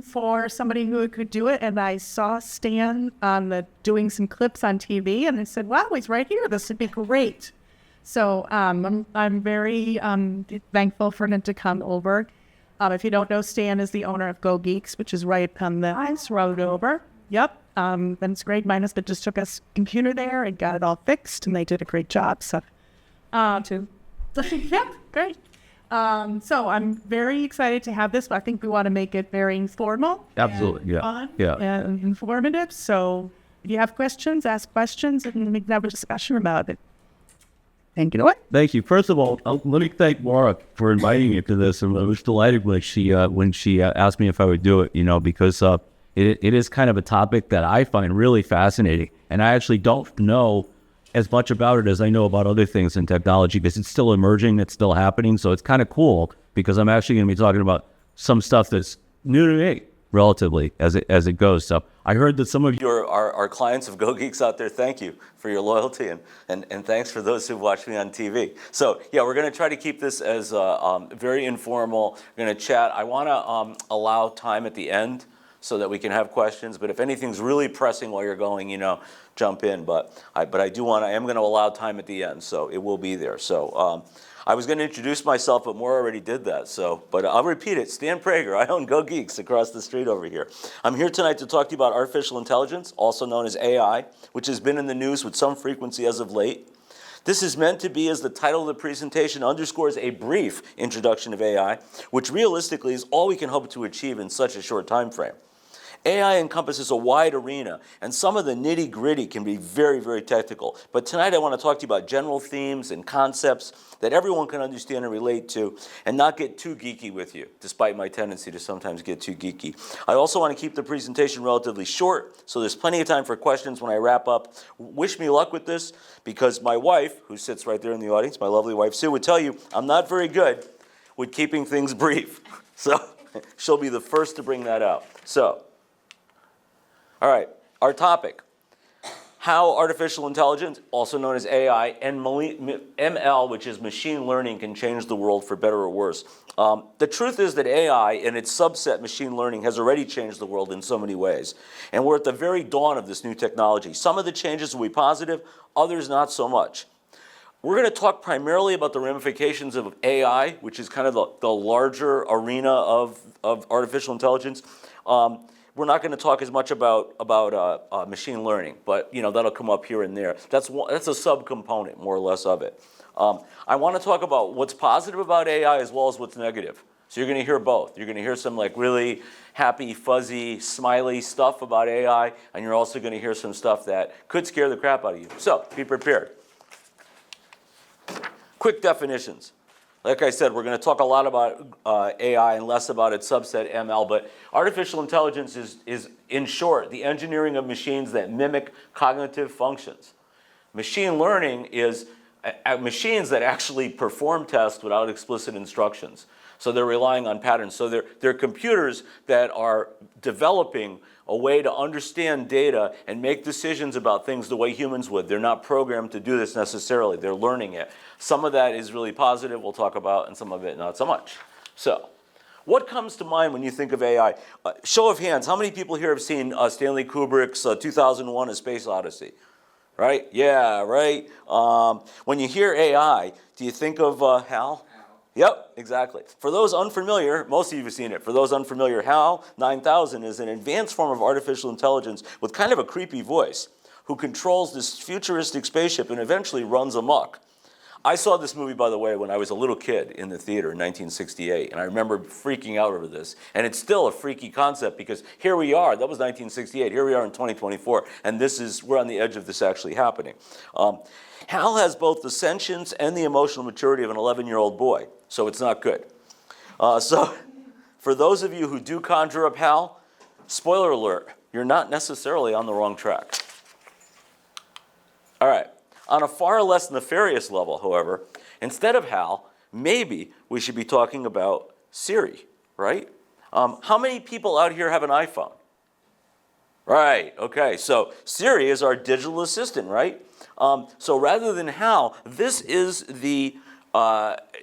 for somebody who could do it, and I saw Stan on doing some clips on TV, and I said, "Wow, he's right here. This would be great." So I'm very thankful for him to come over. If you don't know, Stan is the owner of Go Geeks, which is right on the ice road over. Yep, and it's great. My husband just took us computer there and got it all fixed, and they did a great job. So, yeah, great. So I'm very excited to have this, but I think we want to make it very informal. Absolutely, yeah. Fun Yeah. and informative. So if you have questions, ask questions, and we can have a discussion about it. Thank you. Thank you. First of all, let me thank Maura for inviting me to this. And I was delighted when she asked me if I would do it, because it is kind of a topic that I find really fascinating. And I actually don't know as much about it as I know about other things in technology, because it's still emerging, it's still happening. So it's kind of cool, because I'm actually going to be talking about some stuff that's new to me, relatively, as it goes. So I heard that some of you are clients of Go Geeks out there. Thank you for your loyalty, and thanks for those who've watched me on TV. So yeah, we're going to try to keep this as very informal. We're going to chat. I want to allow time at the end so that we can have questions. But if anything's really pressing while you're going, jump in. But I am going to allow time at the end, so it will be there. So I was going to introduce myself, but Maura already did that. But I'll repeat it. Stan Prager. I own Go Geeks across the street over here. I'm here tonight to talk to you about artificial intelligence, also known as AI, which has been in the news with some frequency as of late. This is meant to be, as the title of the presentation underscores, a brief introduction of AI, which realistically is all we can hope to achieve in such a short time frame. AI encompasses a wide arena, and some of the nitty-gritty can be very, very technical. But tonight I want to talk to you about general themes and concepts that everyone can understand and relate to, and not get too geeky with you, despite my tendency to sometimes get too geeky. I also want to keep the presentation relatively short, so there's plenty of time for questions when I wrap up. Wish me luck with this, because my wife, who sits right there in the audience, my lovely wife Sue, would tell you I'm not very good with keeping things brief. So she'll be the first to bring that out. So, all right, our topic: how artificial intelligence, also known as AI, and ML, which is machine learning, can change the world for better or worse. The truth is that AI and its subset, machine learning, has already changed the world in so many ways. And we're at the very dawn of this new technology. Some of the changes will be positive, others not so much. We're going to talk primarily about the ramifications of AI, which is kind of the larger arena of artificial intelligence. We're not going to talk as much about machine learning, but that'll come up here and there. That's a subcomponent, more or less, of it. I want to talk about what's positive about AI as well as what's negative. So you're going to hear both. You're going to hear some really happy, fuzzy, smiley stuff about AI, and you're also going to hear some stuff that could scare the crap out of you. So be prepared. Quick definitions. Like I said, we're going to talk a lot about AI and less about its subset, ML, but artificial intelligence is, in short, the engineering of machines that mimic cognitive functions. Machine learning is machines that actually perform tests without explicit instructions. So they're relying on patterns. So they're computers that are developing a way to understand data and make decisions about things the way humans would. They're not programmed to do this necessarily. They're learning it. Some of that is really positive, we'll talk about, and some of it not so much. So, what comes to mind when you think of AI? Show of hands, how many people here have seen Stanley Kubrick's 2001: A Space Odyssey? Right? Yeah, right? When you hear AI, do you think of HAL? Yep, exactly. For those unfamiliar, most of you have seen it. For those unfamiliar, HAL 9000 is an advanced form of artificial intelligence with kind of a creepy voice, who controls this futuristic spaceship and eventually runs amok. I saw this movie, by the way, when I was a little kid in the theater in 1968, and I remember freaking out over this. And it's still a freaky concept, because here we are, that was 1968, here we are in 2024, and we're on the edge of this actually happening. HAL has both the sentience and the emotional maturity of an 11-year-old boy, so it's not good. So for those of you who do conjure up HAL, spoiler alert, you're not necessarily on the wrong track. All right. On a far less nefarious level, however, instead of HAL, maybe we should be talking about Siri, right? How many people out here have an iPhone? Right, okay, so Siri is our digital assistant, right? So rather than HAL, this is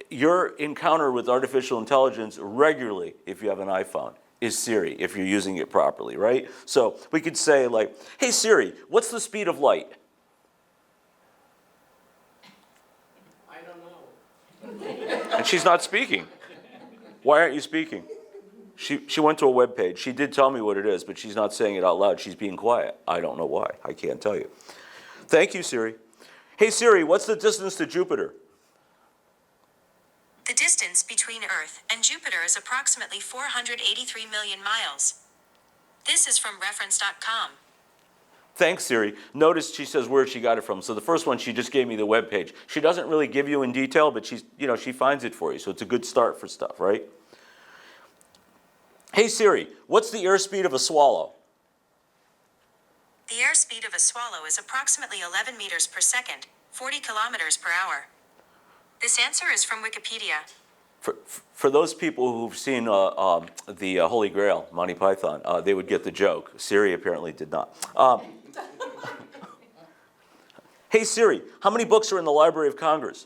your encounter with artificial intelligence regularly if you have an iPhone. is Siri if you're using it properly, right? So we could say like, hey Siri, what's the speed of light? I don't know. And she's not speaking. Why aren't you speaking? She went to a web page. She did tell me what it is, but she's not saying it out loud. She's being quiet. I don't know why. I can't tell you. Thank you, Siri. Hey Siri, what's the distance to Jupiter? The distance between Earth and Jupiter is approximately 483 million miles. This is from reference.com. Thanks, Siri. Notice she says where she got it from. So the first one, she just gave me the web page. She doesn't really give you in detail, but she finds it for you. So it's a good start for stuff, right? Hey Siri, what's the airspeed of a swallow? The airspeed of a swallow is approximately 11 meters per second, 40 kilometers per hour. This answer is from Wikipedia. For those people who've seen the Holy Grail, Monty Python, they would get the joke. Siri apparently did not. Hey Siri, how many books are in the Library of Congress?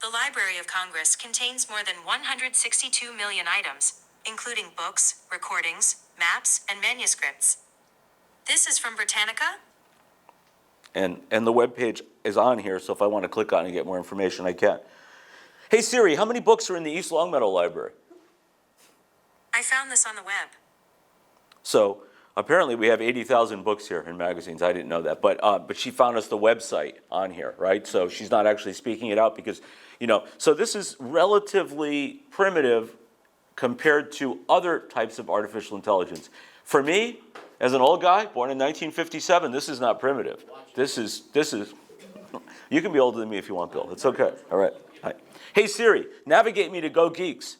The Library of Congress contains more than 162 million items, including books, recordings, maps, and manuscripts. This is from Britannica. And the web page is on here, so if I want to click on it and get more information, I can. Hey Siri, how many books are in the East Longmeadow Library? I found this on the web. So apparently we have 80,000 books here in magazines. I didn't know that, but she found us the website on here, right? So she's not actually speaking it out because, so this is relatively primitive compared to other types of artificial intelligence. For me, as an old guy, born in 1957, this is not primitive. This is, you can be older than me if you want, Bill. It's okay. All right. Hey Siri, navigate me to Go Geeks.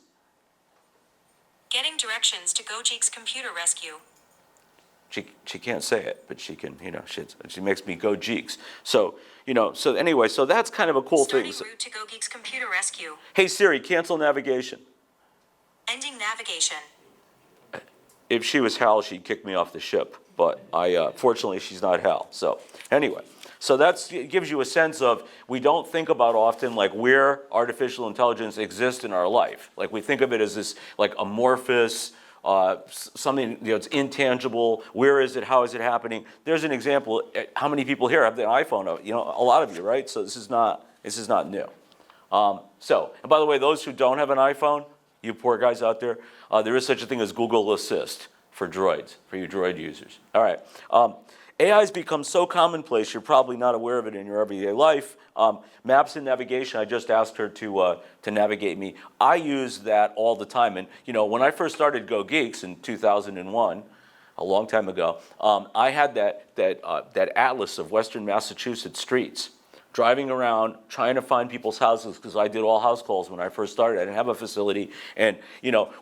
Getting directions to GoGeek's computer rescue. She can't say it, but she can, she makes me go Geeks. So, so anyway, so that's kind of a cool thing. Starting route to GoGeek's computer rescue. Hey Siri, cancel navigation. Ending navigation. If she was Hal, she'd kick me off the ship. But fortunately, she's not Hal. So anyway, so it gives you a sense of, we don't think about often like where artificial intelligence exists in our life. Like we think of it as this like amorphous, something it's intangible. Where is it? How is it happening? There's an example. How many people here have the iPhone? A lot of you, right? So this is not new. And by the way, those who don't have an iPhone, you poor guys out there, there is such a thing as Google Assist for droids, for you droid users. All right. AI has become so commonplace, you're probably not aware of it in your everyday life. Maps and navigation, I just asked her to navigate me. I use that all the time. And, when I first started Go Geeks in 2001, a long time ago, I had that atlas of Western Massachusetts streets, driving around, trying to find people's houses, because I did all house calls when I first started. I didn't have a facility. And,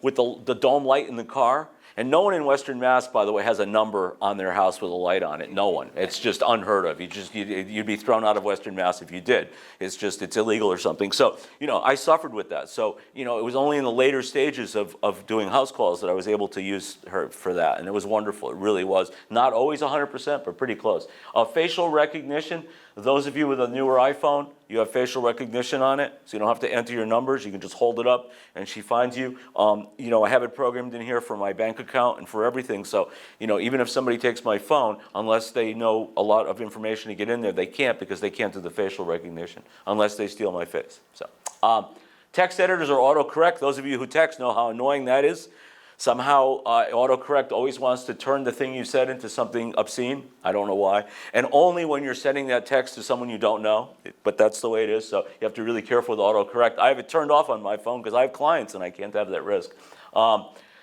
with the dome light in the car, and no one in Western Mass, by the way, has a number on their house with a light on it. No one. It's just unheard of. You'd be thrown out of Western Mass if you did. It's illegal or something. So, I suffered with that. So, it was only in the later stages of doing house calls that I was able to use her for that. And it was wonderful. It really was. Not always 100%, but pretty close. Facial recognition. Those of you with a newer iPhone, you have facial recognition on it, so you don't have to enter your numbers. You can just hold it up, and she finds you. I have it programmed in here for my bank account and for everything. So, even if somebody takes my phone, unless they know a lot of information to get in there, they can't, because they can't do the facial recognition unless they steal my face. So, text editors are autocorrect. Those of you who text know how annoying that is. Somehow, autocorrect always wants to turn the thing you said into something obscene. I don't know why. And only when you're sending that text to someone you don't know. But that's the way it is. So you have to be really careful with autocorrect. I have it turned off on my phone because I have clients and I can't have that risk.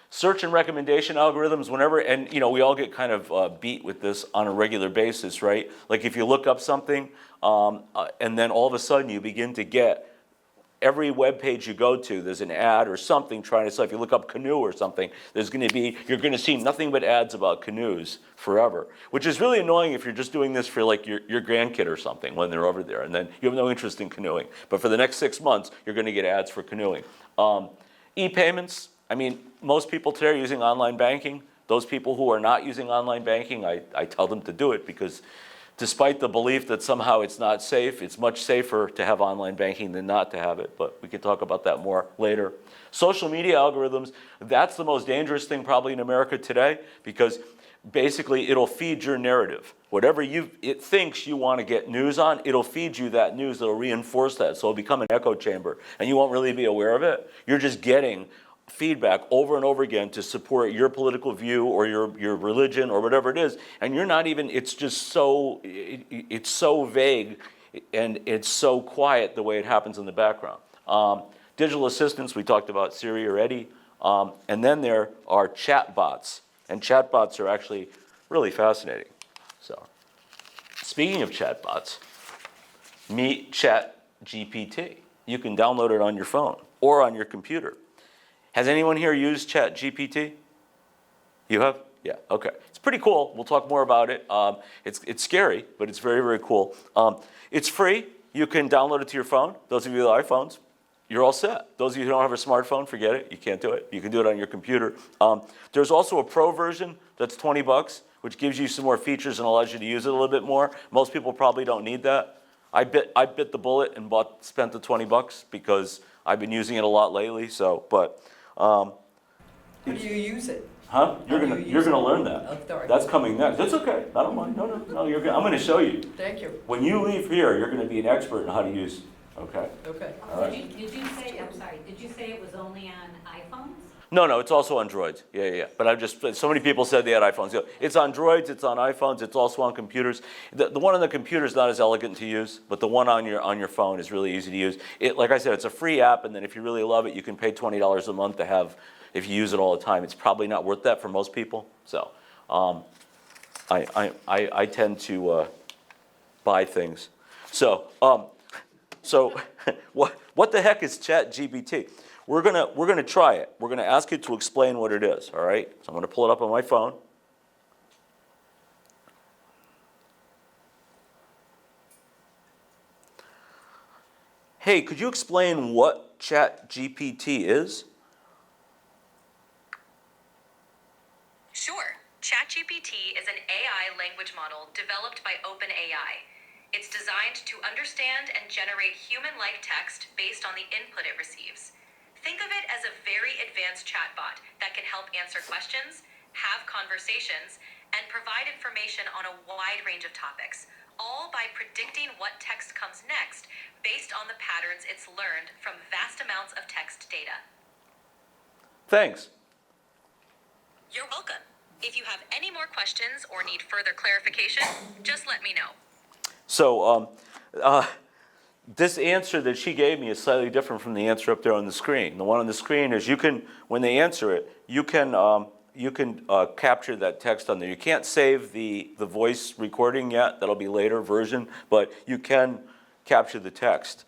Search and recommendation algorithms, whenever, and we all get kind of beat with this on a regular basis, right? Like if you look up something and then all of a sudden you begin to get every web page you go to, there's an ad or something trying to sell. If you look up canoe or something, you're going to see nothing but ads about canoes forever, which is really annoying if you're just doing this for like your grandkid or something when they're over there, and then you have no interest in canoeing. But for the next 6 months, you're going to get ads for canoeing. E-payments, most people today are using online banking. Those people who are not using online banking, I tell them to do it because despite the belief that somehow it's not safe, it's much safer to have online banking than not to have it, but we can talk about that more later. Social media algorithms, that's the most dangerous thing probably in America today, because basically it'll feed your narrative. Whatever it thinks you want to get news on, it'll feed you that news, it'll reinforce that, so it'll become an echo chamber, and you won't really be aware of it. You're just getting feedback over and over again to support your political view or your religion or whatever it is, and you're not even, it's just so, it's so vague and it's so quiet the way it happens in the background. Digital assistants, we talked about Siri or Eddie, and then there are chat bots, and chat bots are actually really fascinating. So, speaking of chat bots, meet Chat GPT. You can download it on your phone or on your computer. Has anyone here used Chat GPT? You have? Yeah, okay. It's pretty cool. We'll talk more about it. It's scary, but it's very, very cool. It's free. You can download it to your phone. Those of you with iPhones, you're all set. Those of you who don't have a smartphone, forget it. You can't do it. You can do it on your computer. There's also a pro version that's $20, which gives you some more features and allows you to use it a little bit more. Most people probably don't need that. I bit the bullet and spent the $20 because I've been using it a lot lately. So, but How do you use it? huh? You're How do gonna you you're use gonna it? learn that. Oh, sorry. That's coming next. That's okay. I don't mind. No. I'm gonna show you. Thank you. When you leave here, you're gonna be an expert in how to use. Okay. Okay. All right. Did you say, I'm sorry, did you say it was only on iPhones? No, it's also on Droids. Yeah. But I've just, so many people said they had iPhones. Yeah, it's on Droids, it's on iPhones, it's also on computers. The one on the computer is not as elegant to use, but the one on your phone is really easy to use. Like I said, it's a free app, and then if you really love it, you can pay $20 a month to have, if you use it all the time. It's probably not worth that for most people. So I tend to buy things. So what the heck is ChatGPT? We're gonna try it. We're gonna ask it to explain what it is. All right. So I'm gonna pull it up on my phone. Hey, could you explain what ChatGPT is? Sure. ChatGPT is an AI language model developed by OpenAI. It's designed to understand and generate human-like text based on the input it receives. Think of it as a very advanced chatbot that can help answer questions, have conversations, and provide information on a wide range of topics, all by predicting what text comes next based on the patterns it's learned from vast amounts of text data. Thanks. You're welcome. If you have any more questions or need further clarification, just let me know. So this answer that she gave me is slightly different from the answer up there on the screen. The one on the screen is when they answer it, you can capture that text on there. You can't save the voice recording yet. That'll be later version, but you can capture the text.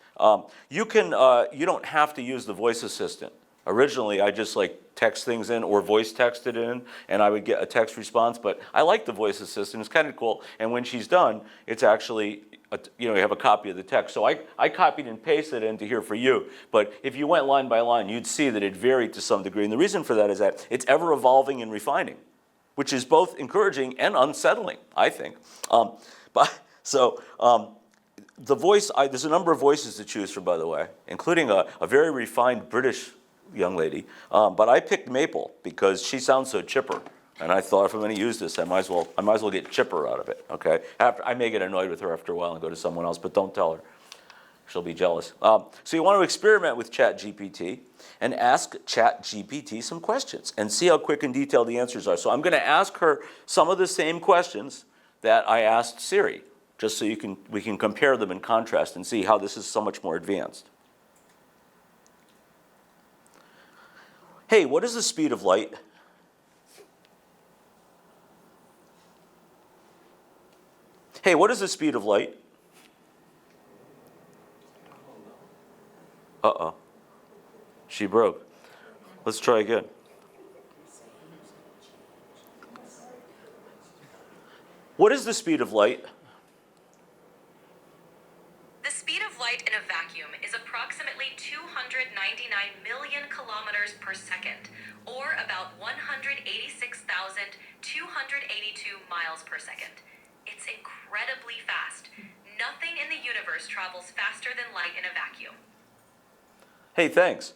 You don't have to use the voice assistant. Originally, I just text things in or voice text it in, and I would get a text response, but I like the voice assistant. It's kind of cool. And when she's done, it's actually, you have a copy of the text. So I copied and pasted it into here for you. But if you went line by line, you'd see that it varied to some degree. And the reason for that is that it's ever evolving and refining, which is both encouraging and unsettling, I think. The voice, there's a number of voices to choose from, by the way, including a very refined British young lady. But I picked Maple because she sounds so chipper. And I thought, if I'm going to use this, I might as well get chipper out of it. Okay. I may get annoyed with her after a while and go to someone else, but don't tell her. She'll be jealous. So you want to experiment with ChatGPT and ask ChatGPT some questions and see how quick and detailed the answers are. So I'm going to ask her some of the same questions that I asked Siri, just so we can compare them and contrast and see how this is so much more advanced. Hey, what is the speed of light? Hey, what is the speed of light? Uh-oh. She broke. Let's try again. What is the speed of light? The speed of light in a vacuum is approximately 299 million kilometers per second, or about 186,282 miles per second. It's incredible. incredibly fast. Nothing in the universe travels faster than light in a vacuum. Hey, thanks.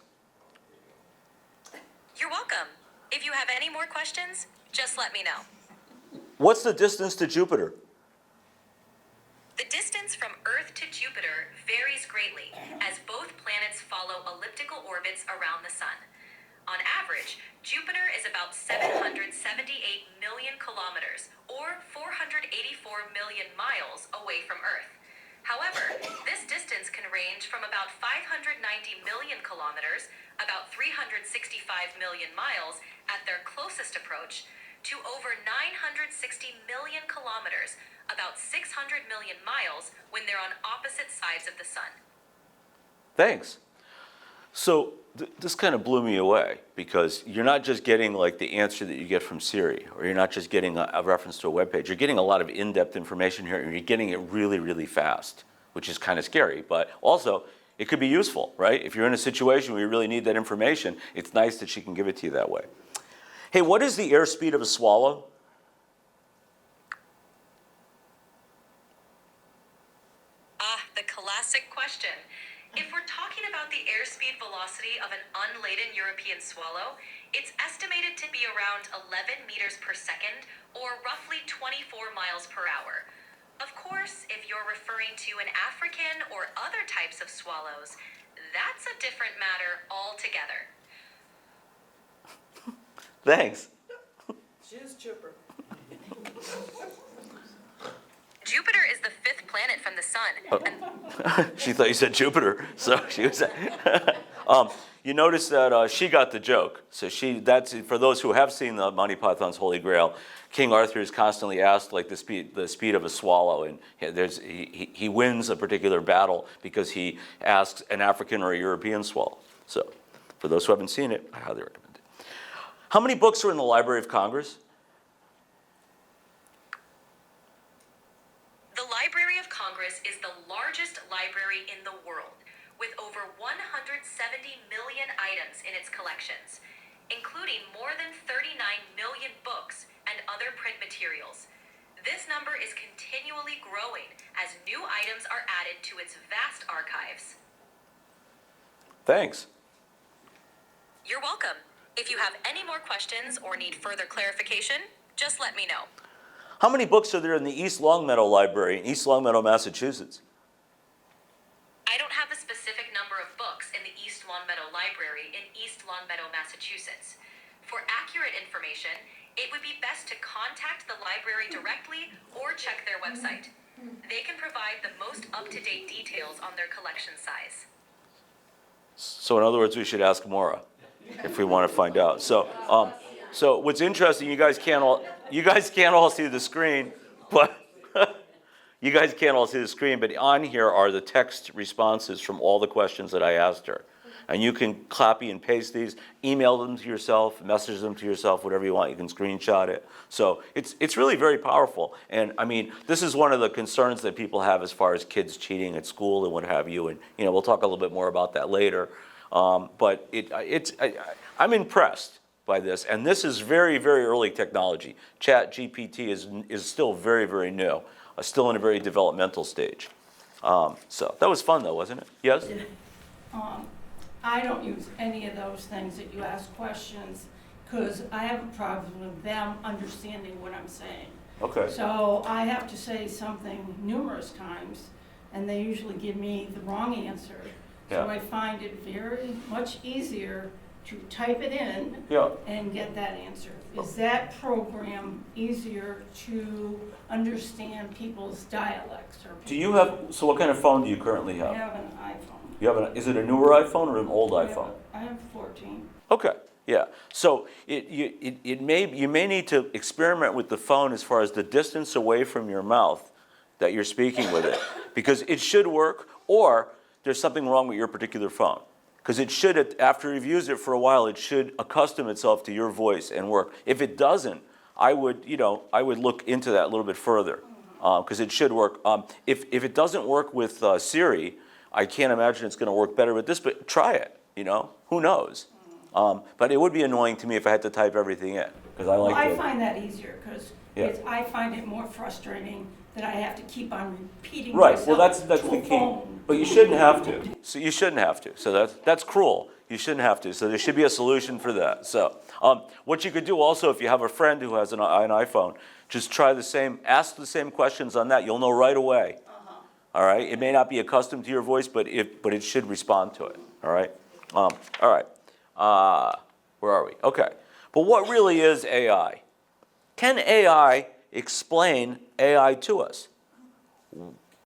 You're welcome. If you have any more questions, just let me know. What's the distance to Jupiter? The distance from Earth to Jupiter varies greatly, as both planets follow elliptical orbits around the Sun. On average, Jupiter is about 778 million kilometers, or 484 million miles away from Earth. However, this distance can range from about 590 million kilometers, about 365 million miles at their closest approach, to over 960 million kilometers, about 600 million miles, when they're on opposite sides of the Sun. Thanks. So this kind of blew me away, because you're not just getting like the answer that you get from Siri, or you're not just getting a reference to a web page. You're getting a lot of in-depth information here, and you're getting it really, really fast, which is kind of scary. But also, it could be useful, right? If you're in a situation where you really need that information, it's nice that she can give it to you that way. Hey, what is the airspeed of a swallow? The classic question. If we're talking about the airspeed velocity of an unladen European swallow, it's estimated to be around 11 meters per second, or roughly 24 miles per hour. Of course, if you're referring to an African or other types of swallows, that's a different matter altogether. Thanks. She's chipper. Jupiter is the fifth planet from the Sun, and She thought you said Jupiter, so she was. You notice that she got the joke. So that's for those who have seen the Monty Python's Holy Grail. King Arthur is constantly asked like the speed of a swallow, and he wins a particular battle because he asks an African or a European swallow. So, for those who haven't seen it, I highly recommend it. How many books are in the Library of Congress? the Library of Congress is the largest library in the world, with over 170 million items in its collections, including more than 39 million books and other print materials. This number is continually growing as new items are added to its vast archives. Thanks. You're welcome. If you have any more questions or need further clarification, just let me know. How many books are there in the East Longmeadow Library in East Longmeadow, Massachusetts? I don't have a specific number of books in the East Longmeadow Library in East Longmeadow, Massachusetts. For accurate information, it would be best to contact the library directly or check their website. They can provide the most up-to-date details on their collection size. So in other words, we should ask Maura if we want to find out. So what's interesting, you guys can't all see the screen, but you guys can't all see the screen, but on here are the text responses from all the questions that I asked her. And you can copy and paste these, email them to yourself, message them to yourself, whatever you want. You can screenshot it. So it's really very powerful. And I mean, this is one of the concerns that people have as far as kids cheating at school and what have you. And we'll talk a little bit more about that later. But I'm impressed by this. And this is very, very early technology. ChatGPT is still very, very new, still in a very developmental stage. So that was fun, though, wasn't it? Yes? I don't use any of those things that you ask questions because I have a problem with them understanding what I'm saying. Okay. So I have to say something numerous times and they usually give me the wrong answer. Yeah. So I find it very much easier to type it in Yeah. and get that answer. Is that program easier to understand people's dialects or Do you have, so what kind of phone do you currently I have? have an iPhone. You have is it a newer iPhone or an old iPhone? I have 14. Okay, yeah. So you may need to experiment with the phone as far as the distance away from your mouth that you're speaking with it, because it should work, or there's something wrong with your particular phone. Because it should, after you've used it for a while, it should accustom itself to your voice and work. If it doesn't, I would look into that a little bit further, because it should work. If it doesn't work with Siri, I can't imagine it's going to work better with this, but try it, who knows? But it would be annoying to me if I had to type everything in, because I like I to. find that easier because Yeah. I find it more frustrating that I have to keep on repeating Right, myself well, that's to the a key. phone. But you shouldn't have to. So you shouldn't have to. So that's cruel. You shouldn't have to. So there should be a solution for that. So what you could do also, if you have a friend who has an iPhone, just try ask the same questions on that. You'll know right away. All right. It may not be accustomed to your voice, but it should respond to it. All right. All right. Where are we? Okay. But what really is AI? Can AI explain AI to us?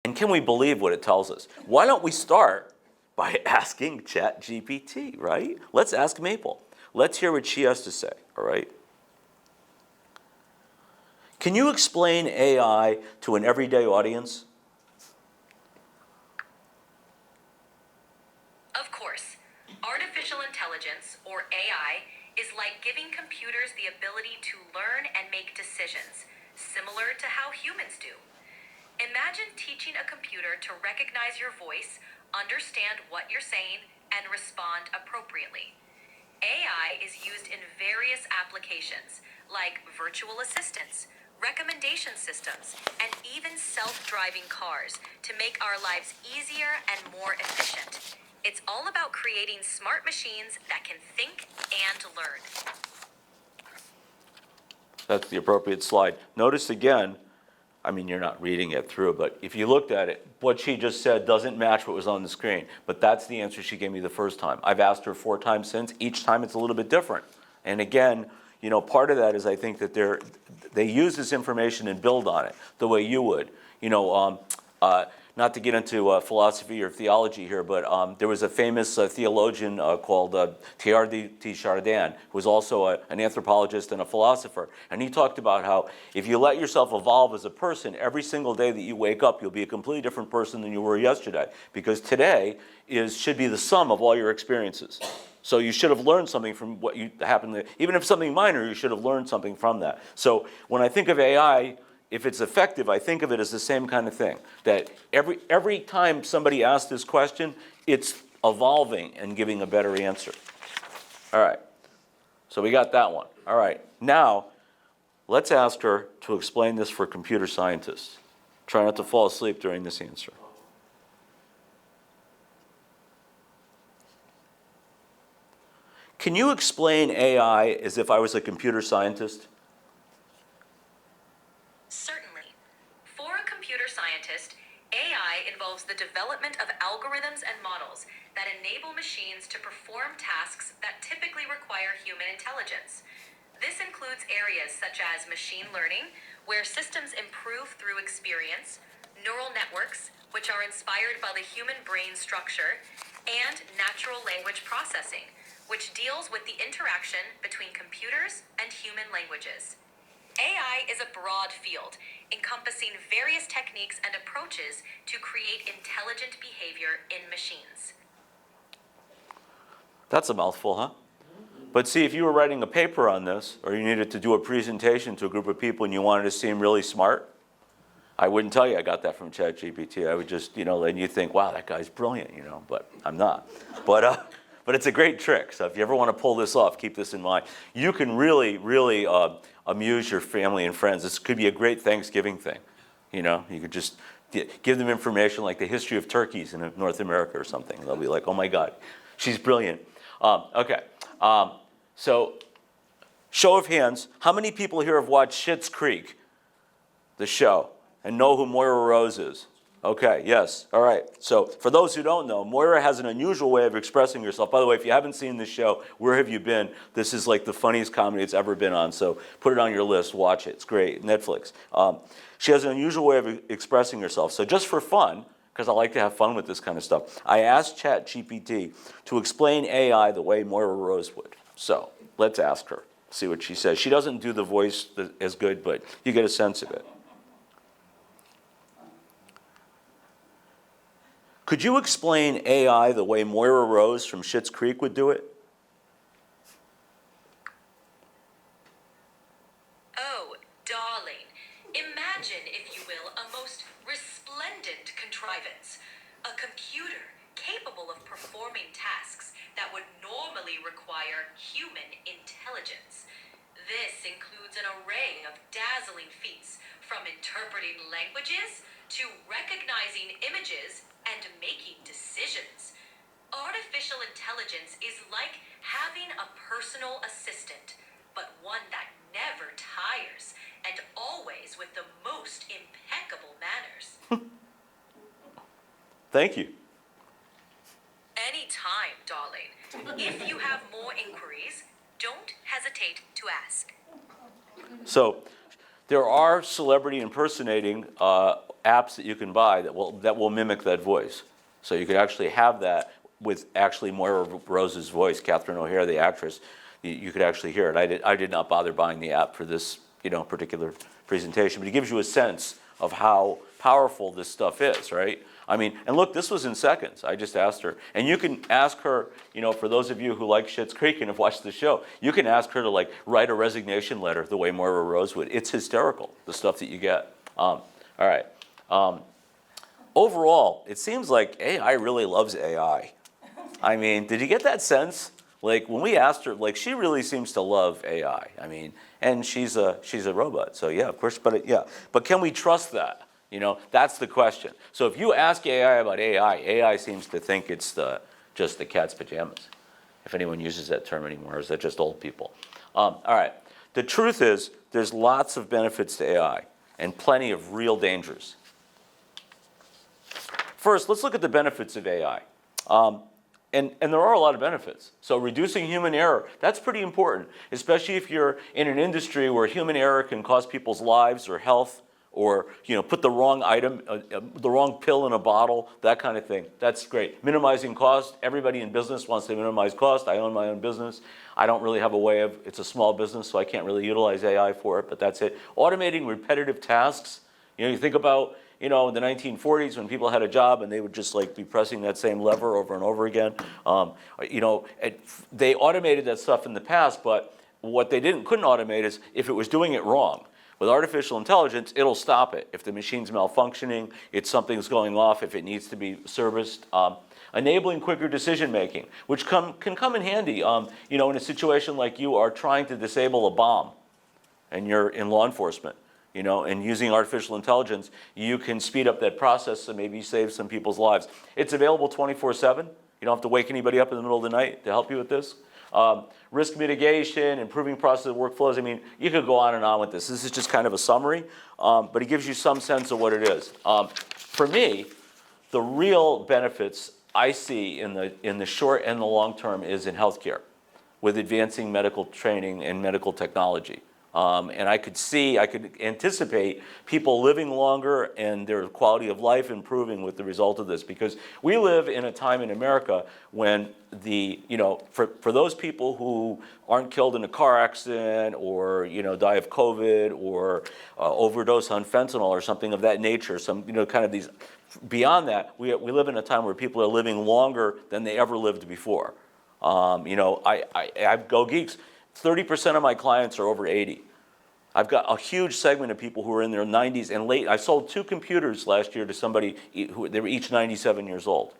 And can we believe what it tells us? Why don't we start by asking ChatGPT, right? Let's ask Maple. Let's hear what she has to say, all right? Can you explain AI to an everyday audience? Of course, artificial intelligence, or AI, is like giving computers the ability to learn and make decisions, similar to how humans do. Imagine teaching a computer to recognize your voice, understand what you're saying, and respond appropriately. AI is used in various applications, like virtual assistants, recommendation systems, and even self-driving cars to make our lives easier and more efficient. It's all about creating smart machines that can think and learn. That's the appropriate slide. Notice again, I mean, you're not reading it through, but if you looked at it, what she just said doesn't match what was on the screen. But that's the answer she gave me the first time. I've asked her 4 times since. Each time it's a little bit different. And again, part of that is I think that they use this information and build on it the way you would. Not to get into philosophy or theology here, but there was a famous theologian called Teilhard de Chardin, who was also an anthropologist and a philosopher. And he talked about how if you let yourself evolve as a person, every single day that you wake up, you'll be a completely different person than you were yesterday. Because today should be the sum of all your experiences. So you should have learned something from what happened. Even if something minor, you should have learned something from that. So when I think of AI, if it's effective, I think of it as the same kind of thing. That every time somebody asks this question, it's evolving and giving a better answer. All right. So we got that one. All right. Now, let's ask her to explain this for computer scientists. Try not to fall asleep during this answer. Can you explain AI as if I was a computer scientist? Certainly. For a computer scientist, AI involves the development of algorithms and models that enable machines to perform tasks that typically require human intelligence. This includes areas such as machine learning, where systems improve through experience, neural networks, which are inspired by the human brain structure, and natural language processing, which deals with the interaction between computers and human languages. AI is a broad field, encompassing various techniques and approaches to create intelligent behavior in machines. That's a mouthful, huh? But see, if you were writing a paper on this, or you needed to do a presentation to a group of people and you wanted to seem really smart, I wouldn't tell you I got that from ChatGPT. I would just, and you think, wow, that guy's brilliant, but I'm not. But it's a great trick. So if you ever want to pull this off, keep this in mind. You can really, really amuse your family and friends. This could be a great Thanksgiving thing. You could just give them information like the history of turkeys in North America or something. They'll be like, oh my God, she's brilliant. Okay. So show of hands, how many people here have watched Schitt's Creek, the show, and know who Moira Rose is? Okay, yes, all right. So for those who don't know, Moira has an unusual way of expressing herself. By the way, if you haven't seen this show, where have you been? This is like the funniest comedy it's ever been on, so put it on your list, watch it. It's great, Netflix. She has an unusual way of expressing herself. So just for fun, because I like to have fun with this kind of stuff, I asked ChatGPT to explain AI the way Moira Rose would. So let's ask her, see what she says. She doesn't do the voice as good, but you get a sense of it. Could you explain AI the way Moira Rose from Schitt's Creek would do it? Oh, darling, imagine, if you will, a most resplendent contrivance. A computer capable of performing tasks that would normally require human intelligence. This includes an array of dazzling feats, from interpreting languages to recognizing images and making decisions. Artificial intelligence is like having a personal assistant, but one that never tires and always with the most impeccable manners. Thank you. Anytime, darling. If you have more inquiries, don't hesitate to ask. So there are celebrity impersonating apps that you can buy that will mimic that voice. So you could actually have that with actually Moira Rose's voice, Catherine O'Hara, the actress. You could actually hear it. I did not bother buying the app for this particular presentation, but it gives you a sense of how powerful this stuff is, right? I mean, and look, this was in seconds. I just asked her. And you can ask her, for those of you who like Schitt's Creek and have watched the show, you can ask her to write a resignation letter the way Moira Rose would. It's hysterical, the stuff that you get. All right. Overall, it seems like AI really loves AI. I mean, did you get that sense? Like when we asked her, she really seems to love AI. I mean, and she's a robot, so yeah, of course. But can we trust that? That's the question. So if you ask AI about AI seems to think it's just the cat's pajamas. If anyone uses that term anymore, or is that just old people? All right. The truth is, there's lots of benefits to AI and plenty of real dangers. First, let's look at the benefits of AI. And there are a lot of benefits. So reducing human error, that's pretty important, especially if you're in an industry where human error can cost people's lives or health, or put the wrong item, the wrong pill in a bottle, that kind of thing. That's great. Minimizing cost, everybody in business wants to minimize cost. I own my own business. I don't really have a way of, it's a small business, so I can't really utilize AI for it, but that's it. Automating repetitive tasks. You think about, in the 1940s when people had a job and they would just be pressing that same lever over and over again. They automated that stuff in the past, but what they couldn't automate is if it was doing it wrong. With artificial intelligence, it'll stop it. If the machine's malfunctioning, if something's going off, if it needs to be serviced. Enabling quicker decision making, which can come in handy, in a situation like you are trying to disable a bomb and you're in law enforcement, and using artificial intelligence, you can speed up that process and maybe save some people's lives. It's available 24/7. You don't have to wake anybody up in the middle of the night to help you with this. Risk mitigation, improving process workflows. I mean, you could go on and on with this. This is just kind of a summary, but it gives you some sense of what it is. For me, the real benefits I see in the short and the long term is in healthcare, with advancing medical training and medical technology. And I could anticipate people living longer and their quality of life improving with the result of this, because we live in a time in America when for those people who aren't killed in a car accident or, die of COVID or overdose on fentanyl or something of that nature, kind of these, beyond that, we live in a time where people are living longer than they ever lived before. I go geeks. 30% of my clients are over 80. I've got a huge segment of people who are in their 90s and late. I sold 2 computers last year to somebody who they were each 97 years old,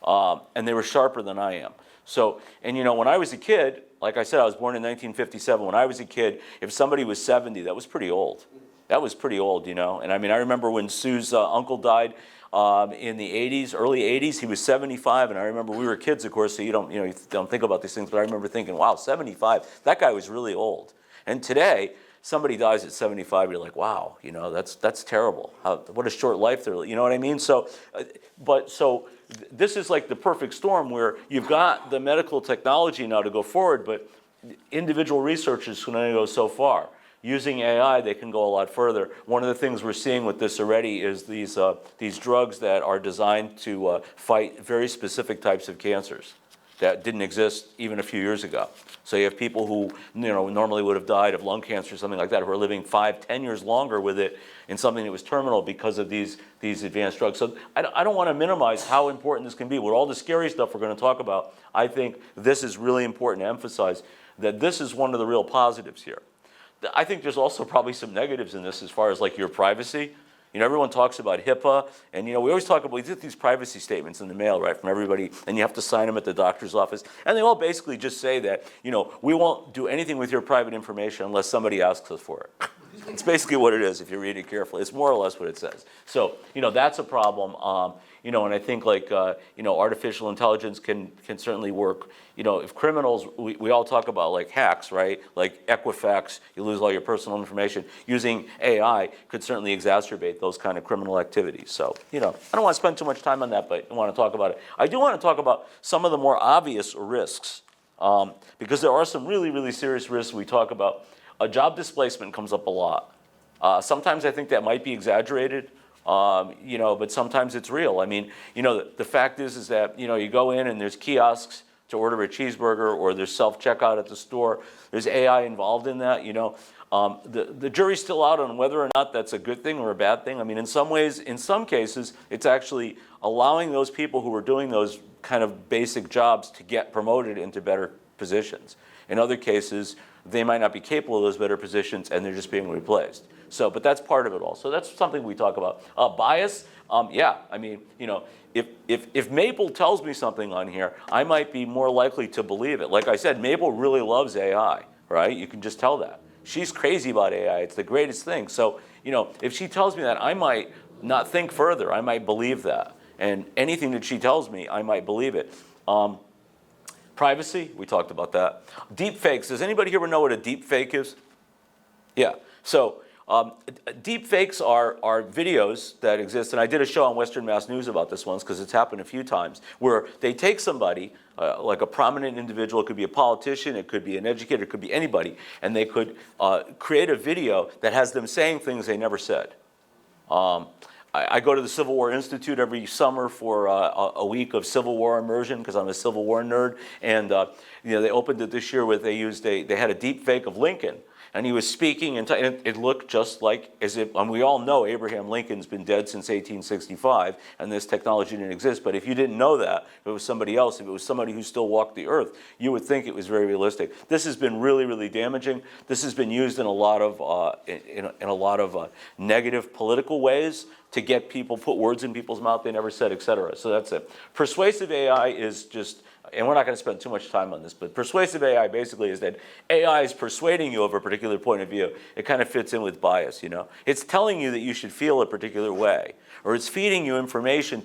and they were sharper than I am. So, and when I was a kid, like I said, I was born in 1957. When I was a kid, if somebody was 70, that was pretty old. That was pretty old, And I mean, I remember when Sue's uncle died. In the 80s, early 80s, he was 75, and I remember we were kids, of course, so you don't think about these things, but I remember thinking, wow, 75, that guy was really old. And today, somebody dies at 75, you're like, wow, that's terrible. What a short life they're, you know what I mean? So, this is like the perfect storm where you've got the medical technology now to go forward, but individual researchers can only go so far. Using AI, they can go a lot further. One of the things we're seeing with this already is these drugs that are designed to fight very specific types of cancers that didn't exist even a few years ago. So you have people who normally would have died of lung cancer or something like that, who are living 5-10 years longer with it in something that was terminal because of these advanced drugs. So I don't want to minimize how important this can be. With all the scary stuff we're going to talk about, I think this is really important to emphasize that this is one of the real positives here. I think there's also probably some negatives in this as far as your privacy. You know, everyone talks about HIPAA, and we always talk about, we get these privacy statements in the mail, right, from everybody, and you have to sign them at the doctor's office, and they all basically just say that, we won't do anything with your private information unless somebody asks us for it. It's basically what it is if you read it carefully. It's more or less what it says. So, that's a problem. And I think artificial intelligence can certainly work. If criminals, we all talk about like hacks, right? Like Equifax, you lose all your personal information. Using AI could certainly exacerbate those kind of criminal activities. So, I don't want to spend too much time on that, but I want to talk about it. I do want to talk about some of the more obvious risks, because there are some really, really serious risks we talk about. Job displacement comes up a lot. Sometimes I think that might be exaggerated. But sometimes it's real. I mean, the fact is that, you go in and there's kiosks to order a cheeseburger, or there's self-checkout at the store. There's AI involved in that, The jury's still out on whether or not that's a good thing or a bad thing. I mean, in some ways, in some cases, it's actually allowing those people who are doing those kind of basic jobs to get promoted into better positions. In other cases, they might not be capable of those better positions and they're just being replaced. So, but that's part of it all. So that's something we talk about. Bias, yeah, I mean, if Maple tells me something on here, I might be more likely to believe it. Like I said, Maple really loves AI, right? You can just tell that. She's crazy about AI. It's the greatest thing. So, if she tells me that, I might not think further. I might believe that. And anything that she tells me, I might believe it. Privacy, we talked about that. Deep fakes, does anybody here know what a deep fake is? Yeah, so deep fakes are videos that exist, and I did a show on Western Mass News about this once because it's happened a few times, where they take somebody, like a prominent individual, it could be a politician, it could be an educator, it could be anybody, and they could create a video that has them saying things they never said. I go to the Civil War Institute every summer for a week of Civil War immersion because I'm a Civil War nerd. And they opened it this year with they had a deep fake of Lincoln, and he was speaking, and it looked just like as if, and we all know Abraham Lincoln's been dead since 1865, and this technology didn't exist. But if you didn't know that, if it was somebody else, if it was somebody who still walked the earth, you would think it was very realistic. This has been really, really damaging. This has been used in a lot of negative political ways to get people, put words in people's mouth they never said, et cetera. So that's it. Persuasive AI is just, and we're not going to spend too much time on this, but persuasive AI basically is that AI is persuading you of a particular point of view. It kind of fits in with bias, It's telling you that you should feel a particular way, or it's feeding you information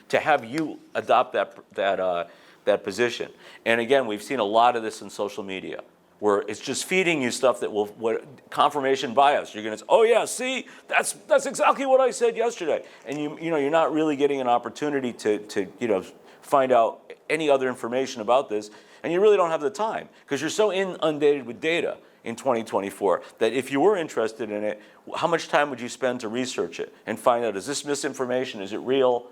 to have you adopt that position. And again, we've seen a lot of this in social media, where it's just feeding you stuff that will, confirmation bias. You're going to say, oh yeah, see, that's exactly what I said yesterday. And you're not really getting an opportunity to find out any other information about this, and you really don't have the time because you're so inundated with data in 2024 that if you were interested in it, how much time would you spend to research it and find out, is this misinformation? Is it real?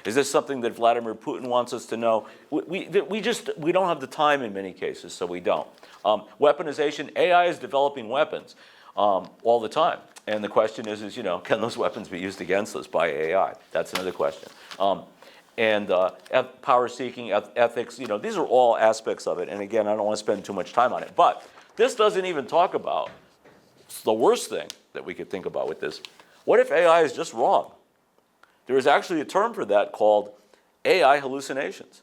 Is this something that Vladimir Putin wants us to know? We don't have the time in many cases, so we don't. Weaponization, AI is developing weapons all the time. And the question is, can those weapons be used against us by AI? That's another question. Power seeking, ethics, these are all aspects of it. And again, I don't want to spend too much time on it. But this doesn't even talk about the worst thing that we could think about with this. What if AI is just wrong? There is actually a term for that called AI hallucinations.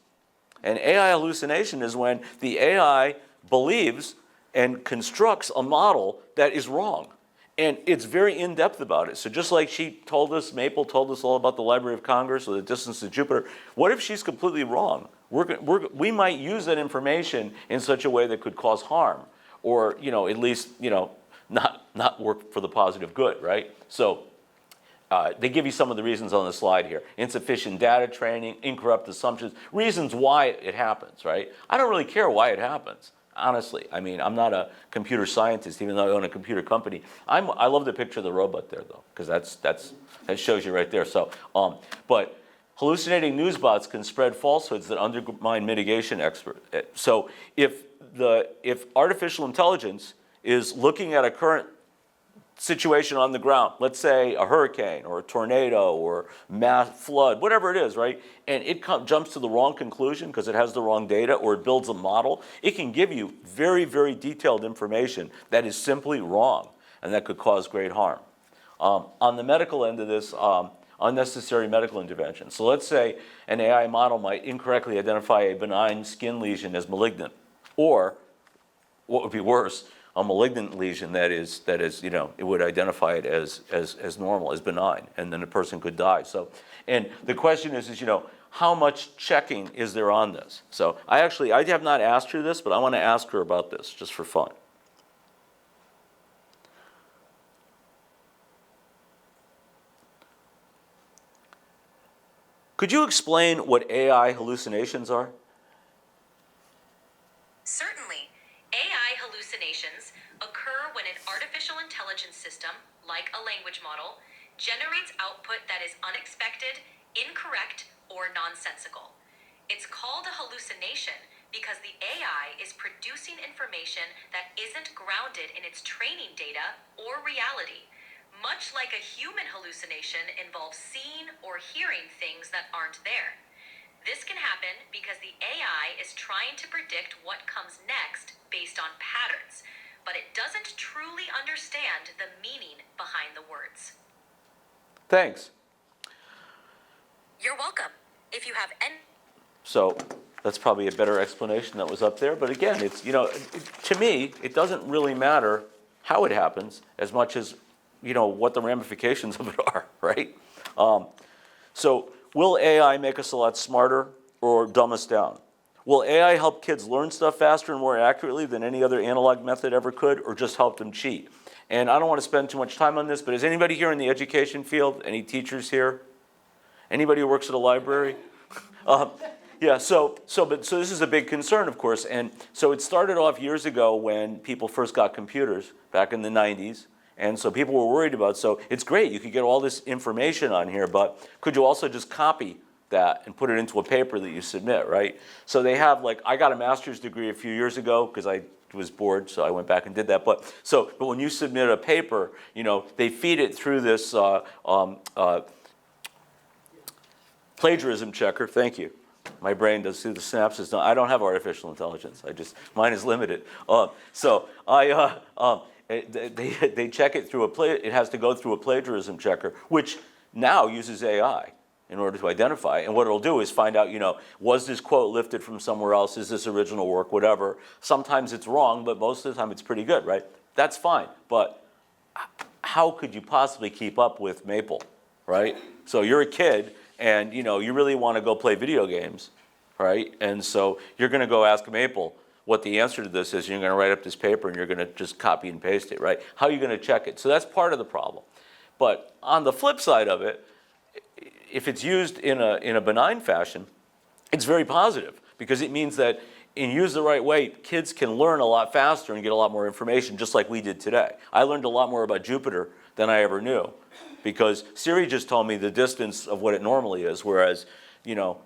And AI hallucination is when the AI believes and constructs a model that is wrong. And it's very in-depth about it. So just like she told us, Maple told us all about the Library of Congress or the distance to Jupiter, what if she's completely wrong? We might use that information in such a way that could cause harm, or at least not work for the positive good, right? So they give you some of the reasons on the slide here: insufficient data training, incorrect assumptions, reasons why it happens, right? I don't really care why it happens. Honestly, I mean, I'm not a computer scientist, even though I own a computer company. I love the picture of the robot there, though, because that shows you right there. So, but hallucinating news bots can spread falsehoods that undermine mitigation experts. So, if artificial intelligence is looking at a current situation on the ground, let's say a hurricane or a tornado or mass flood, whatever it is, right? And it jumps to the wrong conclusion because it has the wrong data, or it builds a model, it can give you very, very detailed information that is simply wrong and that could cause great harm. On the medical end of this, unnecessary medical intervention. So let's say an AI model might incorrectly identify a benign skin lesion as malignant, or what would be worse, a malignant lesion that is, it would identify it as normal, as benign, and then the person could die. So, and the question is, how much checking is there on this? So I have not asked her this, but I want to ask her about this just for fun. Could you explain what AI hallucinations are? Certainly. AI hallucinations occur when an artificial intelligence system, like a language model, generates output that is unexpected, incorrect, or nonsensical. It's called a hallucination because the AI is producing information that isn't grounded in its training data or reality. Much like a human hallucination involves seeing or hearing things that aren't there. This can happen because the AI is trying to predict what comes next based on patterns, but it doesn't truly understand the meaning behind the words. Thanks. You're welcome. If you have any... So that's probably a better explanation that was up there. But again, it's, to me, it doesn't really matter how it happens as much as, what the ramifications of it are, right? So will AI make us a lot smarter or dumb us down? Will AI help kids learn stuff faster and more accurately than any other analog method ever could, or just help them cheat? And I don't want to spend too much time on this, but is anybody here in the education field? Any teachers here? Anybody who works at a library? Yeah, so this is a big concern, of course. And so it started off years ago when people first got computers back in the 90s. And so people were worried about, so it's great, you could get all this information on here, but could you also just copy that and put it into a paper that you submit, right? So they have, I got a master's degree a few years ago because I was bored, so I went back and did that. But when you submit a paper, they feed it through this plagiarism checker. Thank you. My brain does see the synapses. I don't have artificial intelligence. Mine is limited. They check it through it has to go through a plagiarism checker, which now uses AI in order to identify. And what it'll do is find out, was this quote lifted from somewhere else? Is this original work? Whatever. Sometimes it's wrong, but most of the time it's pretty good, right? That's fine. But how could you possibly keep up with Maple, right? So you're a kid and, you really want to go play video games, right? And so you're going to go ask Maple what the answer to this is. You're going to write up this paper and you're going to just copy and paste it, right? How are you going to check it? So that's part of the problem. But on the flip side of it, if it's used in a benign fashion, it's very positive because it means that in used the right way, kids can learn a lot faster and get a lot more information, just like we did today. I learned a lot more about Jupiter than I ever knew because Siri just told me the distance of what it normally is, whereas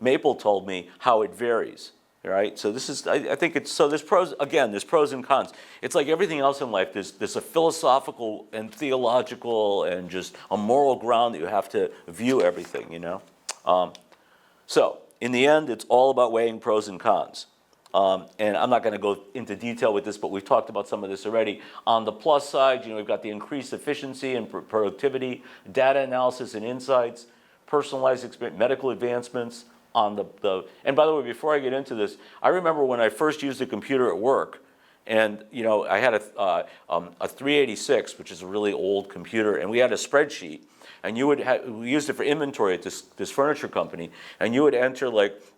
Maple told me how it varies. Right, so this is. I think it's so. There's pros and cons. It's like everything else in life. There's a philosophical and theological and just a moral ground that you have to view everything. So in the end, it's all about weighing pros and cons. And I'm not going to go into detail with this, but we've talked about some of this already. On the plus side, we've got the increased efficiency and productivity, data analysis and insights, personalized experience, medical advancements. And by the way, before I get into this, I remember when I first used a computer at work, and I had a 386, which is a really old computer, and we had a spreadsheet, and we used it for inventory at this furniture company, and you would enter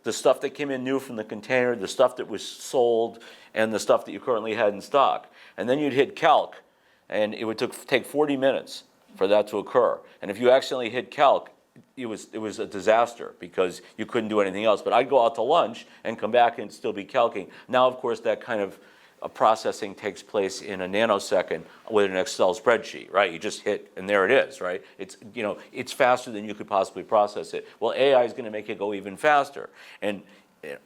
the stuff that came in new from the container, the stuff that was sold, and the stuff that you currently had in stock, and then you'd hit calc, and it would take 40 minutes for that to occur, and if you accidentally hit calc, it was a disaster because you couldn't do anything else. But I'd go out to lunch and come back and still be calcing. Now, of course, that kind of processing takes place in a nanosecond with an Excel spreadsheet, right? You just hit and there it is, right? It's faster than you could possibly process it. Well, AI is going to make it go even faster. And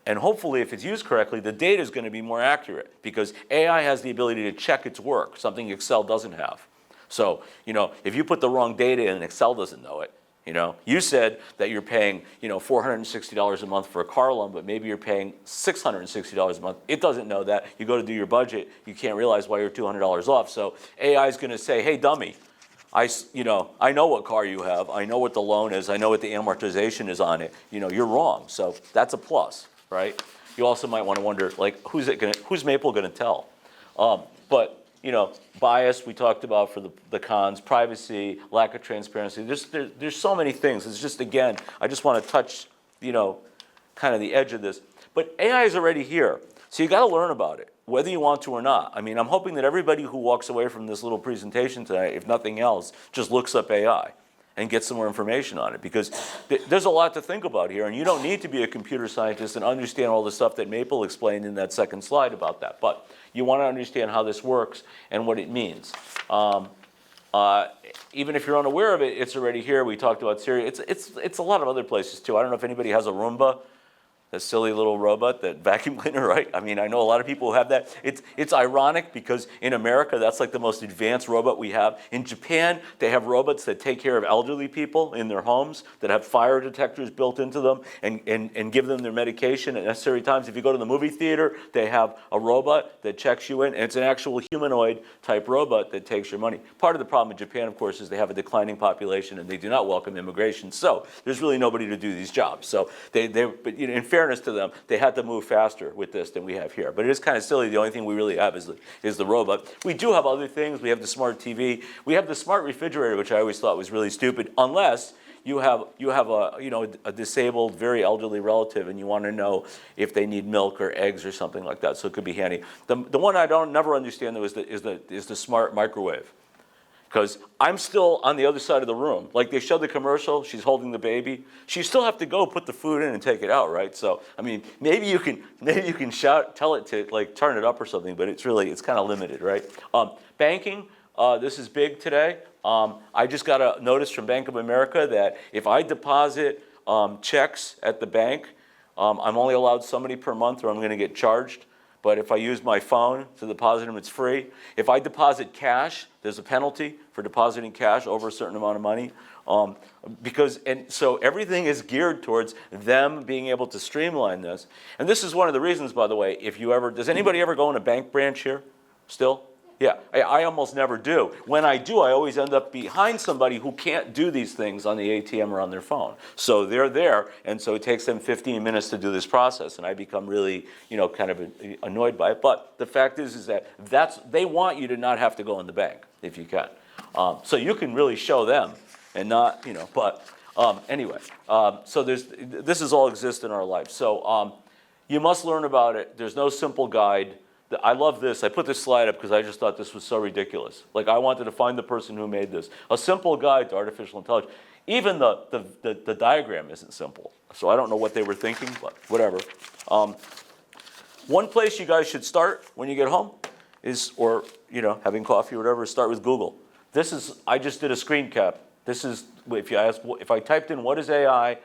hopefully, if it's used correctly, the data is going to be more accurate because AI has the ability to check its work, something Excel doesn't have. So, if you put the wrong data in, Excel doesn't know it. You said that you're paying, $460 a month for a car loan, but maybe you're paying $660 a month. It doesn't know that. You go to do your budget, you can't realize why you're $200 off. So AI is going to say, hey, dummy, I know what car you have, I know what the loan is, I know what the amortization is on it, you're wrong. So that's a plus, right? You also might want to wonder, like, who's Maple gonna tell? But, bias we talked about for the cons, privacy, lack of transparency. There's so many things. It's just, again, I just want to touch, kind of the edge of this. But AI is already here. So you got to learn about it, whether you want to or not. I mean, I'm hoping that everybody who walks away from this little presentation tonight, if nothing else, just looks up AI and gets some more information on it, because there's a lot to think about here, and you don't need to be a computer scientist and understand all the stuff that Maple explained in that second slide about that. But you want to understand how this works and what it means. Even if you're unaware of it, it's already here. We talked about Siri. It's a lot of other places too. I don't know if anybody has a Roomba. That silly little robot, that vacuum cleaner, right? I mean, I know a lot of people who have that. It's ironic because in America, that's like the most advanced robot we have. In Japan, they have robots that take care of elderly people in their homes, that have fire detectors built into them and give them their medication at necessary times. If you go to the movie theater, they have a robot that checks you in, and it's an actual humanoid type robot that takes your money. Part of the problem in Japan, of course, is they have a declining population and they do not welcome immigration. So there's really nobody to do these jobs. So but in fairness to them, they had to move faster with this than we have here. But it is kind of silly. The only thing we really have is the robot. We do have other things. We have the smart TV. We have the smart refrigerator, which I always thought was really stupid, unless you have a disabled, very elderly relative, and you want to know if they need milk or eggs or something like that. So it could be handy. The one I never understand though is the smart microwave. Because I'm still on the other side of the room. Like they show the commercial, she's holding the baby. She still have to go put the food in and take it out, right? So, I mean, maybe you can tell it to like turn it up or something, but it's kind of limited, right? Banking, this is big today. I just got a notice from Bank of America that if I deposit checks at the bank, I'm only allowed so many per month or I'm going to get charged. But if I use my phone to deposit them, it's free. If I deposit cash, there's a penalty for depositing cash over a certain amount of money. So everything is geared towards them being able to streamline this. And this is one of the reasons, by the way, does anybody ever go in a bank branch here still? Yeah, I almost never do. When I do, I always end up behind somebody who can't do these things on the ATM or on their phone. So they're there, and so it takes them 15 minutes to do this process, and I become really, kind of annoyed by it. But the fact is that they want you to not have to go in the bank if you can. So you can really show them and not, but anyway. So this is all exists in our life. So you must learn about it. There's no simple guide. I love this. I put this slide up because I just thought this was so ridiculous. Like I wanted to find the person who made this. A simple guide to artificial intelligence. Even the diagram isn't simple. So I don't know what they were thinking, but whatever. One place you guys should start when you get home is, or having coffee or whatever, start with Google. I just did a screen cap. This is, if I typed in what is AI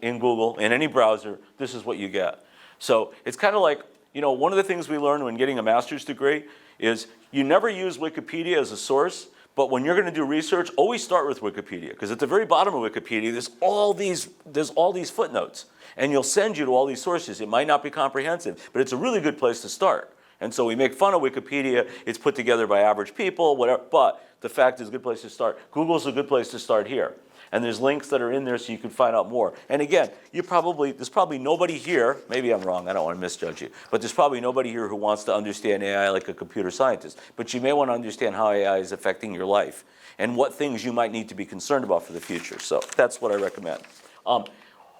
in Google, in any browser, this is what you get. So it's kind of like, one of the things we learned when getting a master's degree is you never use Wikipedia as a source, but when you're going to do research, always start with Wikipedia, because at the very bottom of Wikipedia, there's all these footnotes, and you'll send you to all these sources. It might not be comprehensive, but it's a really good place to start. And so we make fun of Wikipedia. It's put together by average people, whatever, but the fact is a good place to start. Google's a good place to start here. And there's links that are in there so you can find out more. And again, there's probably nobody here, maybe I'm wrong, I don't want to misjudge you, but there's probably nobody here who wants to understand AI like a computer scientist. But you may want to understand how AI is affecting your life and what things you might need to be concerned about for the future. So that's what I recommend.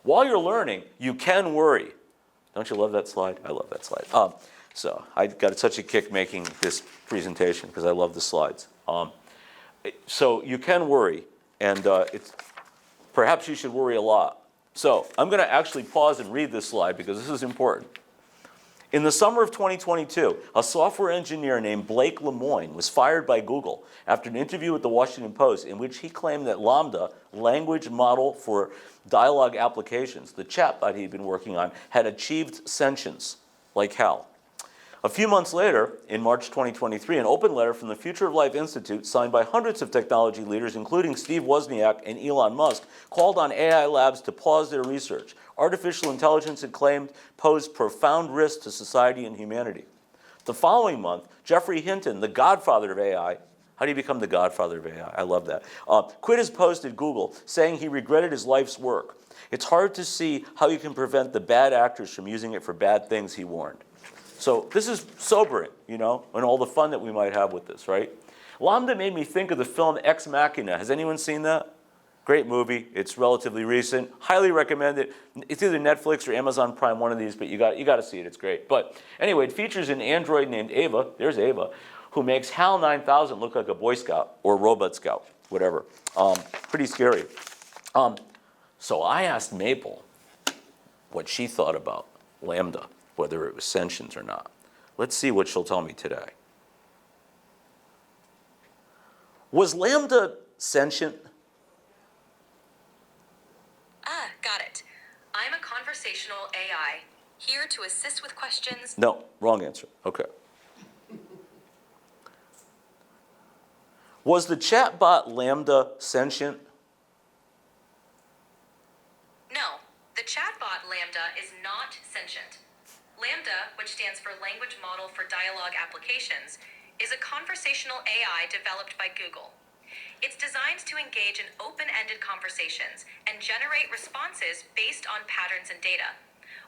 While you're learning, you can worry. Don't you love that slide? I love that slide. So I got such a kick making this presentation because I love the slides. So you can worry. And perhaps you should worry a lot. So I'm going to actually pause and read this slide because this is important. In the summer of 2022, a software engineer named Blake Lemoine was fired by Google after an interview with the Washington Post in which he claimed that Lambda, language model for dialogue applications, the chatbot he'd been working on, had achieved sentience, like HAL. A few months later, in March 2023, an open letter from the Future of Life Institute, signed by hundreds of technology leaders, including Steve Wozniak and Elon Musk, called on AI labs to pause their research. Artificial intelligence, it claimed, posed profound risks to society and humanity. The following month, Geoffrey Hinton, the godfather of AI, How do you become the godfather of AI? I love that. Quit his post at Google saying he regretted his life's work. It's hard to see how you can prevent the bad actors from using it for bad things, he warned. So this is sobering, and all the fun that we might have with this, right? Lambda made me think of the film Ex Machina. Has anyone seen that? Great movie. It's relatively recent. Highly recommend it. It's either Netflix or Amazon Prime, one of these, but you got to see it. It's great. But anyway, it features an android named Ava. There's Ava, who makes HAL 9000 look like a Boy Scout or Robot Scout, whatever. Pretty scary. So I asked Maple what she thought about Lambda, whether it was sentient or not. Let's see what she'll tell me today. Was Lambda sentient? Got it. I'm a conversational AI, here to assist with questions. No, wrong answer. Okay. Was the chatbot Lambda sentient? No, the chatbot Lambda is not sentient. Lambda, which stands for Language Model for Dialogue Applications, is a conversational AI developed by Google. It's designed to engage in open-ended conversations and generate responses based on patterns and data.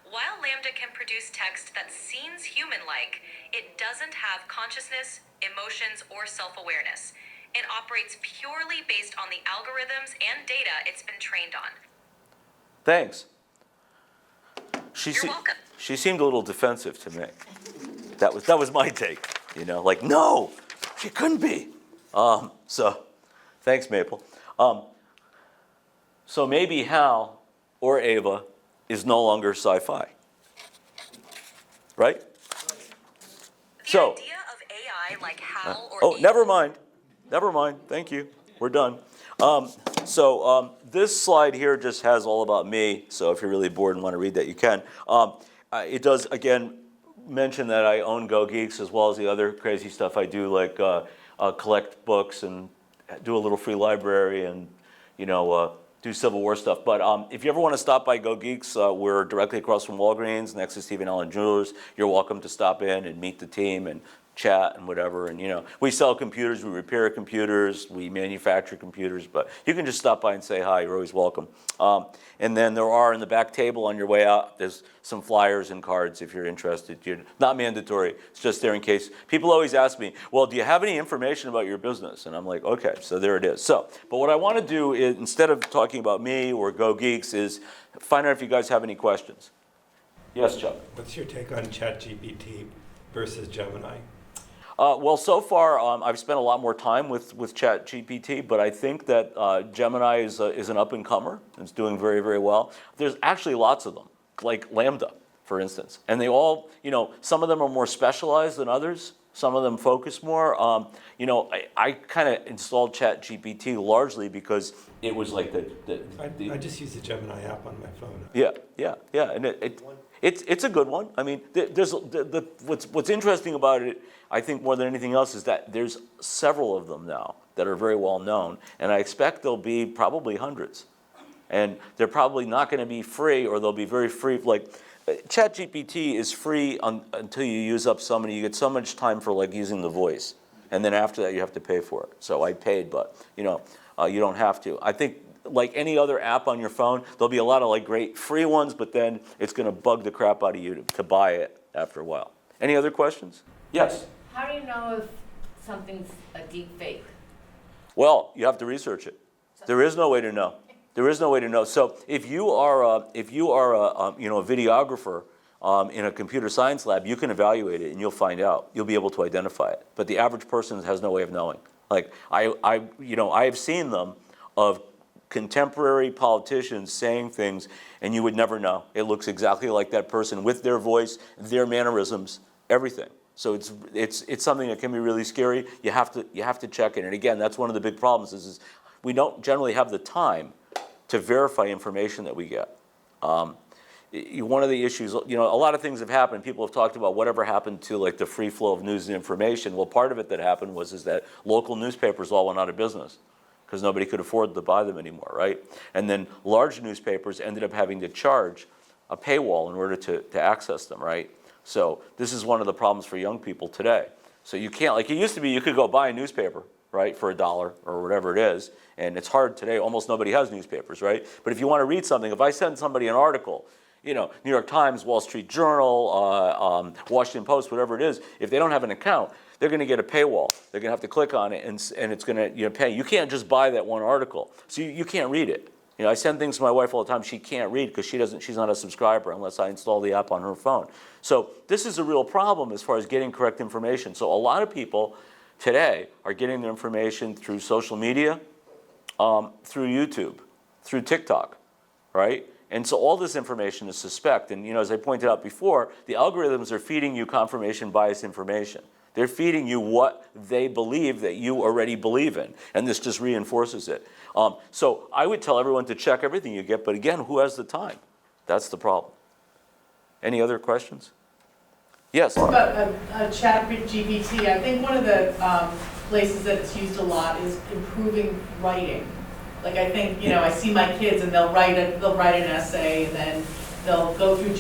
While Lambda can produce text that seems human-like, it doesn't have consciousness, emotions, or self-awareness. It operates purely based on the algorithms and data it's been trained on. Thanks. You're welcome. She seemed a little defensive to me. That was my take. Like, no, she couldn't be. So thanks, Maple. So maybe Hal or Ava is no longer sci-fi, right? The idea of AI like HAL or Ava. Never mind. Thank you. We're done. This slide here just has all about me. So if you're really bored and want to read that, you can. It does, again, mention that I own Go Geeks as well as the other crazy stuff I do, like collect books and do a little free library and, do Civil War stuff. But if you ever want to stop by Go Geeks, we're directly across from Walgreens, next to Stephen Allen Jewelers. You're welcome to stop in and meet the team and chat and whatever. And, we sell computers, we repair computers, we manufacture computers, but you can just stop by and say hi. You're always welcome. And then there are in the back table on your way out, there's some flyers and cards if you're interested. You're not mandatory. It's just there in case. People always ask me, well, do you have any information about your business? And I'm like, okay, so there it is. But what I want to do is, instead of talking about me or Go Geeks, is find out if you guys have any questions. Yes, Chuck? What's your take on ChatGPT versus Gemini? Well, so far, I've spent a lot more time with ChatGPT, but I think that Gemini is an up-and-comer. It's doing very, very well. There's actually lots of them, like Lambda, for instance. And they all, some of them are more specialized than others. Some of them focus more. I kind of installed ChatGPT largely because it was like I just use the Gemini app on my phone. Yeah, and it's a good one. I mean, there's what's interesting about it, I think more than anything else, is that there's several of them now that are very well known, and I expect there'll be probably hundreds, and they're probably not going to be free, or they'll be very free. Like ChatGPT is free until you use up so many. You get so much time for like using the voice, and then after that you have to pay for it. So I paid, but you don't have to. I think, like any other app on your phone, there'll be a lot of like great free ones, but then it's going to bug the crap out of you to buy it after a while. Any other questions? Yes. How do you know if something's a deep fake? Well, you have to research it. There is no way to know. So if you are a videographer in a computer science lab, you can evaluate it and you'll find out. You'll be able to identify it. But the average person has no way of knowing. Like I've seen them of contemporary politicians saying things, and you would never know. It looks exactly like that person with their voice, their mannerisms, everything. So it's something that can be really scary. You have to check it. And again, that's one of the big problems is we don't generally have the time to verify information that we get. One of the issues, a lot of things have happened. People have talked about whatever happened to like the free flow of news and information. Well, part of it that happened is that local newspapers all went out of business because nobody could afford to buy them anymore, right? And then large newspapers ended up having to charge a paywall in order to access them, right? So this is one of the problems for young people today. So you can't, like it used to be, you could go buy a newspaper right, for $1 or whatever it is. And it's hard today, almost nobody has newspapers, right? But if you want to read something, if I send somebody an article, you know, New York Times, Wall Street Journal, Washington Post, whatever it is, if they don't have an account, they're going to get a paywall. They're going to have to click on it, and it's going to, you know, pay. You can't just buy that one article, so you can't read it. You know, I send things to my wife all the time. She can't read because she's not a subscriber unless I install the app on her phone. So this is a real problem as far as getting correct information. So a lot of people today are getting their information through social media, through YouTube, through TikTok, right? And so all this information is suspect. And you know, as I pointed out before, the algorithms are feeding you confirmation bias information. They're feeding you what they believe that you already believe in, and this just reinforces it. So I would tell everyone to check everything you get, but again, who has the time? That's the problem. Any other questions? Yes? About chat GPT, I think one of the places that it's used a lot is improving writing. Like I think, you know, I see my kids and they'll write an essay and then they'll go through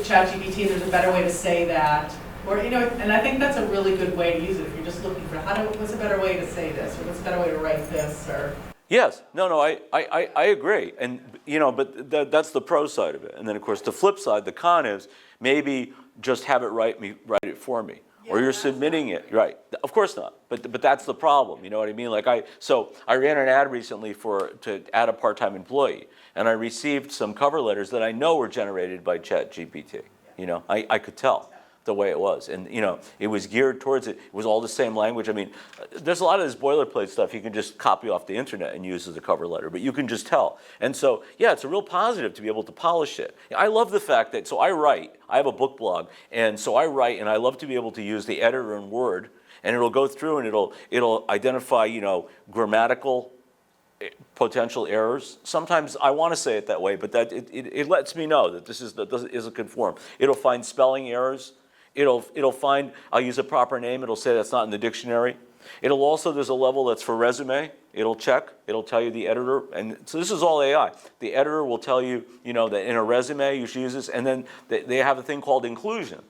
chat GPT, there's a better way to say that. Or, you know, and I think that's a really good way to use it if you're just looking for what's a better way to say this, or what's a better way to write this, or. Yes, no, I agree, and you know, but that's the pro side of it, and then of course the flip side, the con is maybe just have it write it for me, or you're submitting it, right? Of course not, but that's the problem. You know what I mean? Like I ran an ad recently to add a part-time employee, and I received some cover letters that I know were generated by ChatGPT. You know, I could tell the way it was, and you know, it was geared towards it. It was all the same language. I mean, there's a lot of this boilerplate stuff you can just copy off the internet and use as a cover letter, but you can just tell. And so, yeah, it's a real positive to be able to polish it. I love the fact that, so I write, I have a book blog, and so I write, and I love to be able to use the editor in Word, and it'll go through and it'll identify, you know, grammatical potential errors. Sometimes I want to say it that way, but that it lets me know that this isn't conform. It'll find spelling errors. It'll find, I'll use a proper name, it'll say that's not in the dictionary. It'll also, there's a level that's for resume. It'll check, it'll tell you the editor, and so this is all AI. The editor will tell you, you know, that in a resume you should use this, and then they have a thing called inclusion.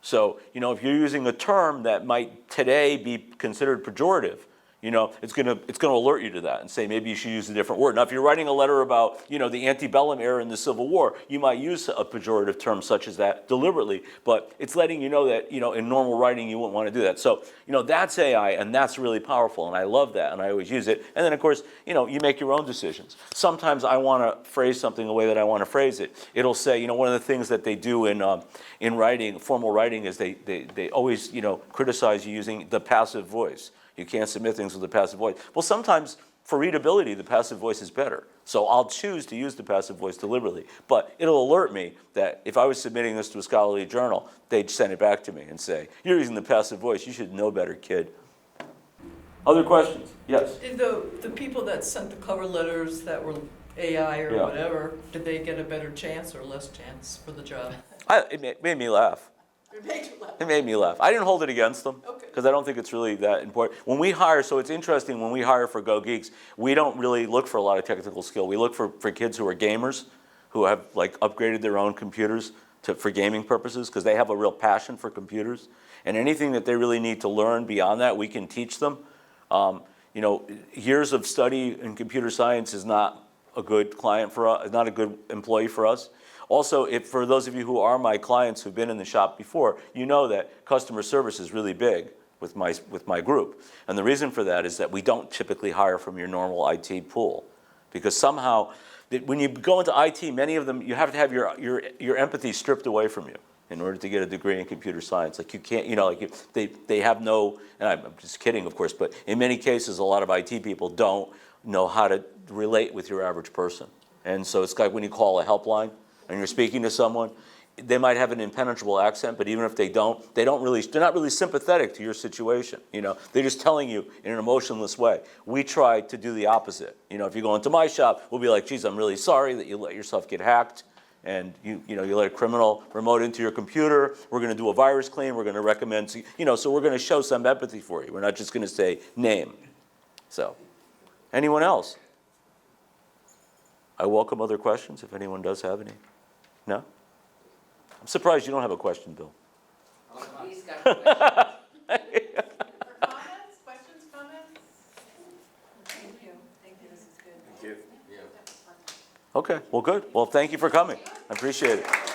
So, you know, if you're using a term that might today be considered pejorative, you know, it's gonna alert you to that and say maybe you should use a different word. Now, if you're writing a letter about, you know, the antebellum era in the Civil War, you might use a pejorative term such as that deliberately, but it's letting you know that, you know, in normal writing you wouldn't want to do that. So, you know, that's AI, and that's really powerful, and I love that, and I always use it. And then, of course, you know, you make your own decisions. Sometimes I want to phrase something the way that I want to phrase it. It'll say, you know, one of the things that they do in writing, formal writing, is they always, you know, criticize you using the passive voice. You can't submit things with a passive voice. Well, sometimes for readability, the passive voice is better. So I'll choose to use the passive voice deliberately. But it'll alert me that if I was submitting this to a scholarly journal, they'd send it back to me and say, you're using the passive voice. You should know better, kid. Other questions? Yes? The people that sent the cover letters that were AI or whatever, did they get a better chance or less chance for the job? It made me laugh. It made me laugh. I didn't hold it against them because I don't think it's really that important. When we hire, so it's interesting, when we hire for Go Geeks, we don't really look for a lot of technical skill. We look for kids who are gamers, who have like upgraded their own computers for gaming purposes because they have a real passion for computers. And anything that they really need to learn beyond that, we can teach them. You know, years of study in computer science is not a good client for us, not a good employee for us. Also, for those of you who are my clients who've been in the shop before, you know that customer service is really big with my group. And the reason for that is that we don't typically hire from your normal IT pool. Because somehow, when you go into IT, many of them, you have to have your empathy stripped away from you in order to get a degree in computer science. Like you can't, you know, like they have no, and I'm just kidding, of course, but in many cases, a lot of IT people don't know how to relate with your average person. And so it's like when you call a helpline, and you're speaking to someone, they might have an impenetrable accent, but even if they're not really sympathetic to your situation. You know, they're just telling you in an emotionless way. We try to do the opposite. You know, if you go into my shop, we'll be like, geez, I'm really sorry that you let yourself get hacked, and you let a criminal remote into your computer. We're going to do a virus clean. We're going to recommend, so we're going to show some empathy for you. We're not just going to say name. So, anyone else? I welcome other questions if anyone does have any. No? I'm surprised you don't have a question, Bill. He's got questions. Comments? Questions, comments? Okay, well, good. Well, thank you for coming. I appreciate it.